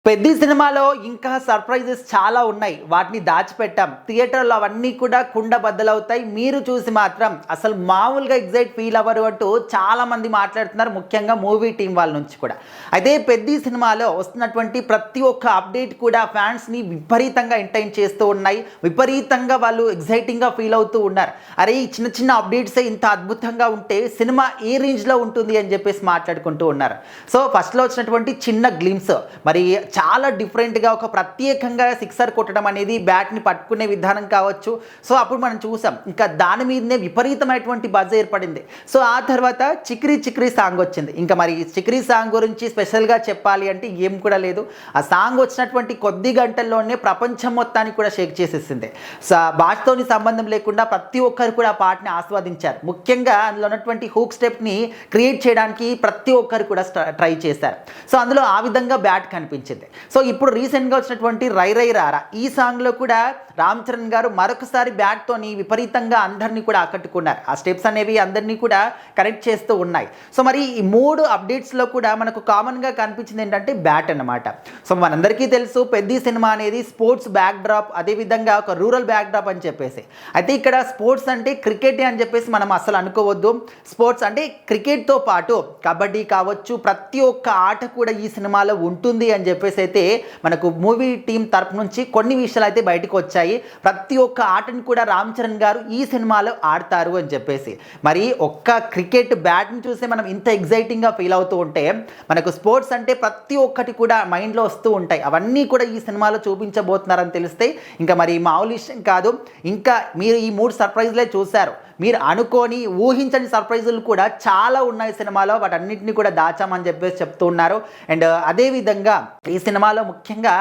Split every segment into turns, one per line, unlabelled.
పెద్ది సినిమాలో ఇంకా సర్ప్రైజెస్ చాలా ఉన్నాయి. వాటిని దాచిపెట్టాం. థియేటర్‌లో అవన్నీ కూడా కుండబద్దలవుతాయి. మీరు చూసి మాత్రం అసలు మామూలుగా ఎక్సైట్ ఫీల్ అవ్వరు అంటూ చాలామంది మాట్లాడుతున్నారు. ముఖ్యంగా మూవీ టీం వాళ్ళ నుంచి కూడా. అయితే పెద్ది సినిమాలో వస్తున్నటువంటి ప్రతి ఒక్క అప్డేట్ కూడా ఫ్యాన్స్‌ని విపరీతంగా ఎంటర్‌టైన్ చేస్తూ ఉన్నాయి. విపరీతంగా వాళ్ళు ఎక్సైటింగ్‌గా ఫీల్ అవుతూ ఉన్నారు. అరే! ఈ చిన్న చిన్న అప్డేట్సే ఇంత అద్భుతంగా ఉంటే సినిమా ఏ రేంజ్‌లో ఉంటుంది అని చెప్పేసి మాట్లాడుకుంటూ ఉన్నారు. సో ఫస్ట్‌లో వచ్చినటువంటి చిన్న గ్లిమ్స్ మరి చాలా డిఫరెంట్గా ఒక ప్రత్యేకంగా సిక్సర్ కొట్టడం అనేది బ్యాట్ని పట్టుకునే విధానం కావచ్చు. సో అప్పుడు మనం చూసాం. ఇంకా దాని మీదనే విపరీతమైనటువంటి బజ్ ఏర్పడింది. సో ఆ తర్వాత చిక్రీ చిక్రీ సాంగ్ వచ్చింది. ఇంకా మరి చిక్రీ సాంగ్ గురించి స్పెషల్గా చెప్పాలి అంటే ఏం కూడా లేదు. ఆ సాంగ్ వచ్చినటువంటి కొద్ది గంటల్లోనే ప్రపంచం మొత్తాన్ని కూడా షేక్ చేసేసింది. సో భాషతోని సంబంధం లేకుండా ప్రతి ఒక్కరు కూడా ఆ పాటని ఆస్వాదించారు. ముఖ్యంగా అందులో ఉన్నటువంటి హూక్ స్టెప్ని క్రియేట్ చేయడానికి ప్రతి ఒక్కరు కూడా ట్రై చేశారు. సో అందులో ఆ విధంగా బ్యాట్ కనిపించింది. సో ఇప్పుడు రీసెంట్గా వచ్చినటువంటి రై రై రారా ఈ సాంగ్లో కూడా రామ్ చరణ్ గారు మరొకసారి బ్యాట్తోని విపరీతంగా అందరినీ కూడా ఆకట్టుకున్నారు. ఆ స్టెప్స్ అనేవి అందరినీ కూడా కనెక్ట్ చేస్తూ ఉన్నాయి. సో మరి ఈ మూడు అప్డేట్స్లో కూడా మనకు కామన్గా కనిపించింది ఏంటంటే బ్యాట్ అన్నమాట. సో మనందరికీ తెలుసు పెద్ది సినిమా అనేది స్పోర్ట్స్ బ్యాక్ డ్రాప్, అదేవిధంగా ఒక రూరల్ బ్యాక్ డ్రాప్ అని చెప్పేసి. అయితే ఇక్కడ స్పోర్ట్స్ అంటే క్రికెటే అని చెప్పేసి మనం అసలు అనుకోవద్దు. స్పోర్ట్స్ అంటే క్రికెట్తో పాటు కబడ్డీ కావచ్చు, ప్రతి ఒక్క ఆట కూడా ఈ సినిమాలో ఉంటుంది అని చెప్పేసి అయితే మనకు మూవీ టీం తరపు నుంచి కొన్ని విషయాలు అయితే బయటకు వచ్చాయి. ప్రతి ఒక్క ఆటను కూడా రామ్ చరణ్ గారు ఈ సినిమాలో ఆడతారు అని చెప్పేసి. మరి ఒక్క క్రికెట్ బ్యాట్ని చూసి మనం ఇంత ఎగ్జైటింగ్గా ఫీల్ అవుతూ ఉంటే మనకు స్పోర్ట్స్ అంటే ప్రతి ఒక్కటి కూడా మైండ్లో వస్తూ ఉంటాయి. అవన్నీ కూడా ఈ సినిమాలో చూపించబోతున్నారని తెలిస్తే ఇంకా మరి మామూలు విషయం కాదు. ఇంకా మీరు ఈ 3 సర్ప్రైజ్లే చూశారు. మీరు అనుకోని ఊహించని సర్ప్రైజులు కూడా చాలా ఉన్నాయి సినిమాలో. వాటన్నిటిని కూడా దాచామని చెప్పేసి చెప్తూ ఉన్నారు. అండ్ అదేవిధంగా ఈ సినిమాలో ముఖ్యంగా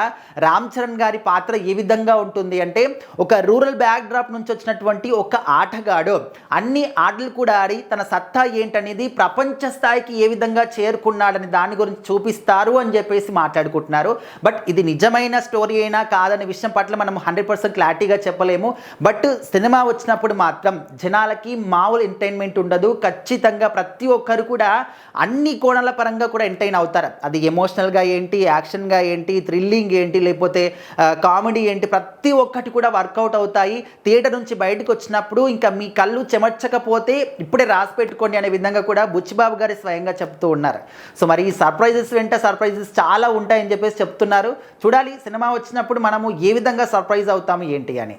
రామ్ చరణ్ గారి పాత్ర ఏ విధంగా ఉంటుంది అంటే ఒక రూరల్ బ్యాక్ డ్రాప్ నుంచి వచ్చినటువంటి ఒక ఆటగాడు అన్ని ఆటలు కూడా ఆడి తన సత్తా ఏంటనేది ప్రపంచ స్థాయికి ఏ విధంగా చేరుకున్నాడని దాని గురించి చూపిస్తారు అని చెప్పేసి మాట్లాడుకుంటున్నారు. బట్ ఇది నిజమైన స్టోరీ అయినా కాదనే విషయం పట్ల మనం 100% క్లారిటీగా చెప్పలేము. బట్ సినిమా వచ్చినప్పుడు మాత్రం జనాలకి మామూలు ఎంటర్టైన్మెంట్ ఉండదు. ఖచ్చితంగా ప్రతి ఒక్కరు కూడా అన్ని కోణాల పరంగా కూడా ఎంటర్టైన్ అవుతారు. అది ఎమోషనల్గా ఏంటి, యాక్షన్గా ఏంటి, థ్రిల్లింగ్ ఏంటి, లేకపోతే కామెడీ ఏంటి, ప్రతి ఒక్కటి కూడా వర్కౌట్ అవుతాయి. థియేటర్ నుంచి బయటకు వచ్చినప్పుడు ఇంకా మీ కళ్ళు చెమర్చకపోతే ఇప్పుడే రాసి పెట్టుకోండి అనే విధంగా కూడా బుచ్చిబాబు గారు స్వయంగా చెప్తూ ఉన్నారు. సో మరి ఈ సర్ప్రైజెస్ వెంట సర్ప్రైజెస్ చాలా ఉంటాయని చెప్పేసి చెప్తున్నారు. చూడాలి సినిమా వచ్చినప్పుడు మనము ఏ విధంగా సర్ప్రైజ్ అవుతాము ఏంటి అని.